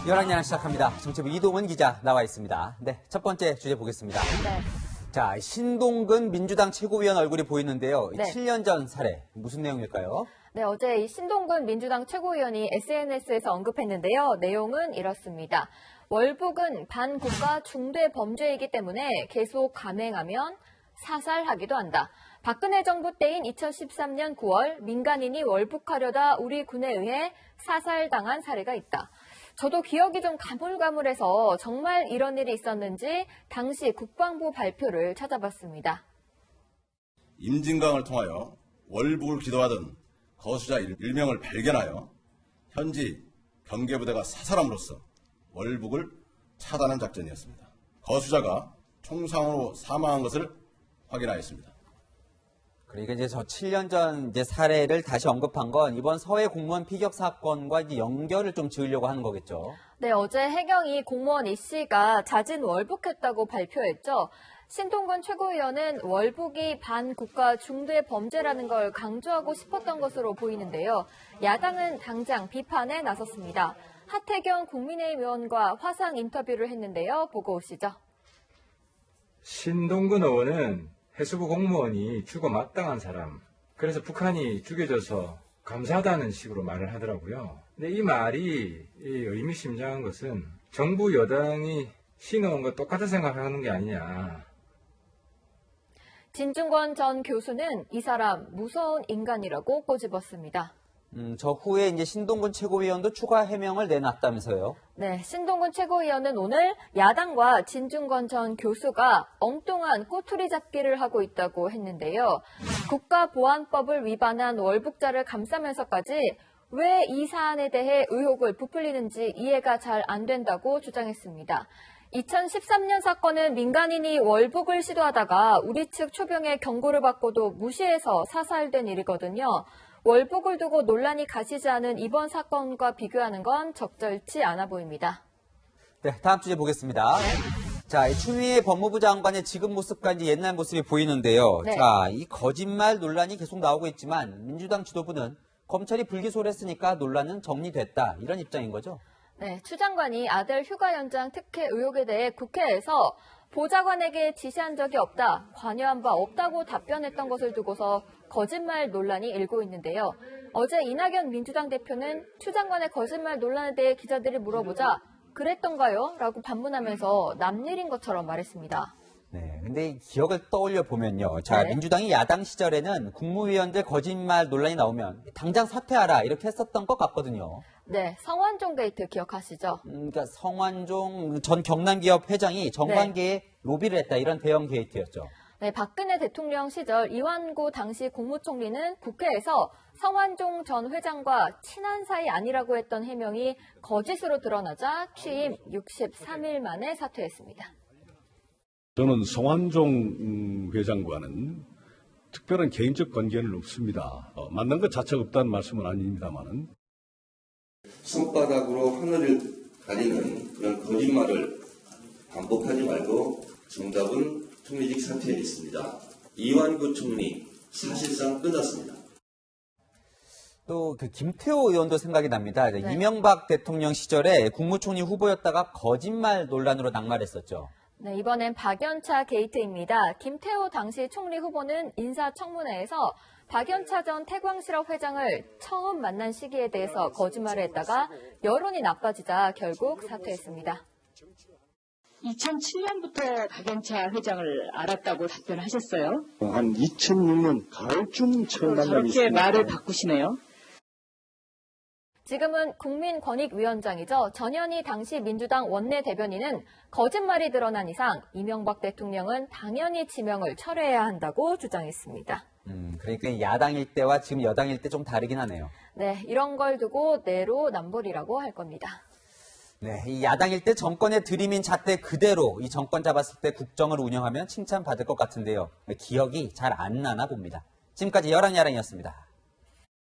열한야랑 시작합니다. 정치부 이동은 기자 나와 있습니다. 네, 첫 번째 주제 보겠습니다. 네. 자, 신동근 민주당 최고위원 얼굴이 보이는데요. 네. 7년 전 사례, 무슨 내용일까요? 네, 어제 이 신동근 민주당 최고위원이 SNS에서 언급했는데요. 내용은 이렇습니다. 월북은 반국가 중대 범죄이기 때문에 계속 감행하면 사살하기도 한다. 박근혜 정부 때인 2013년 9월 민간인이 월북하려다 우리 군에 의해 사살당한 사례가 있다. 저도 기억이 좀 가물가물해서 정말 이런 일이 있었는지 당시 국방부 발표를 찾아봤습니다. 임진강을 통하여 월북을 기도하던 거수자 1명을 발견하여 현지 경계부대가 사살함으로써 월북을 차단한 작전이었습니다. 거수자가 총상으로 사망한 것을 확인하였습니다. 그러니까 이제 저 7년 전 이제 사례를 다시 언급한 건 이번 서해 공무원 피격 사건과 이제 연결을 좀 지으려고 하는 거겠죠. 네, 어제 해경이 공무원 이 씨가 자진 월북했다고 발표했죠. 신동근 최고위원은 월북이 반국가 중대 범죄라는 걸 강조하고 싶었던 것으로 보이는데요. 야당은 당장 비판에 나섰습니다. 하태경 국민의힘 의원과 화상 인터뷰를 했는데요. 보고 오시죠. 신동근 의원은 해수부 공무원이 죽어 마땅한 사람, 그래서 북한이 죽여줘서 감사하다는 식으로 말을 하더라고요. 근데 이 말이 의미심장한 것은 정부 여당이 신어온 거 똑같은 생각하는 게 아니냐. 진중권 전 교수는 이 사람 무서운 인간이라고 꼬집었습니다. 저 후에 이제 신동근 최고위원도 추가 해명을 내놨다면서요. 네, 신동근 최고위원은 오늘 야당과 진중권 전 교수가 엉뚱한 꼬투리 잡기를 하고 있다고 했는데요. 국가보안법을 위반한 월북자를 감싸면서까지 왜 이 사안에 대해 의혹을 부풀리는지 이해가 잘 안 된다고 주장했습니다. 2013년 사건은 민간인이 월북을 시도하다가 우리 측 초병의 경고를 받고도 무시해서 사살된 일이거든요. 월북을 두고 논란이 가시지 않은 이번 사건과 비교하는 건 적절치 않아 보입니다. 네, 다음 주제 보겠습니다. 자, 추미애 법무부 장관의 지금 모습과 이제 옛날 모습이 보이는데요. 네. 자, 이 거짓말 논란이 계속 나오고 있지만 민주당 지도부는 검찰이 불기소를 했으니까 논란은 정리됐다. 이런 입장인 거죠? 네, 추 장관이 아들 휴가 연장 특혜 의혹에 대해 국회에서 보좌관에게 지시한 적이 없다, 관여한 바 없다고 답변했던 것을 두고서 거짓말 논란이 일고 있는데요. 어제 이낙연 민주당 대표는 추 장관의 거짓말 논란에 대해 기자들이 물어보자 그랬던가요? 라고 반문하면서 남일인 것처럼 말했습니다. 네, 근데 기억을 떠올려 보면요. 자, 네. 민주당이 야당 시절에는 국무위원들 거짓말 논란이 나오면 당장 사퇴하라 이렇게 했었던 것 같거든요. 네, 성완종 게이트 기억하시죠? 그러니까 성완종 전 경남기업 회장이 정관계에 로비를 했다 이런 대형 게이트였죠. 네, 박근혜 대통령 시절 이완구 당시 국무총리는 국회에서 성완종 전 회장과 친한 사이 아니라고 했던 해명이 거짓으로 드러나자 취임 63일 만에 사퇴했습니다. 저는 성완종 회장과는 특별한 개인적 관계는 없습니다. 만난 것 자체가 없다는 말씀은 아닙니다만은. 손바닥으로 하늘을 가리는 그런 거짓말을 반복하지 말고 정답은 총리직 사퇴에 있습니다. 이완구 총리 사실상 끝났습니다. 또 그 김태호 의원도 생각이 납니다. 네. 이명박 대통령 시절에 국무총리 후보였다가 거짓말 논란으로 낙마했었죠. 네, 이번엔 박연차 게이트입니다. 김태호 당시 총리 후보는 인사청문회에서 박연차 전 태광실업 회장을 처음 만난 시기에 대해서 거짓말을 했다가 여론이 나빠지자 결국 사퇴했습니다. 2007년부터 박연차 회장을 알았다고 답변하셨어요. 한 2006년 가을쯤 처음 만나기 저렇게 시작했어요. 말을 바꾸시네요. 지금은 국민권익위원장이죠. 전현희 당시 민주당 원내대변인은 거짓말이 드러난 이상 이명박 대통령은 당연히 지명을 철회해야 한다고 주장했습니다. 그러니까 야당일 때와 지금 여당일 때 좀 다르긴 하네요. 네, 이런 걸 두고 내로남불이라고 할 겁니다. 네, 이 야당일 때 정권의 들이민 잣대 그대로 이 정권 잡았을 때 국정을 운영하면 칭찬받을 것 같은데요. 기억이 잘 안 나나 봅니다. 지금까지 열한야랑이었습니다.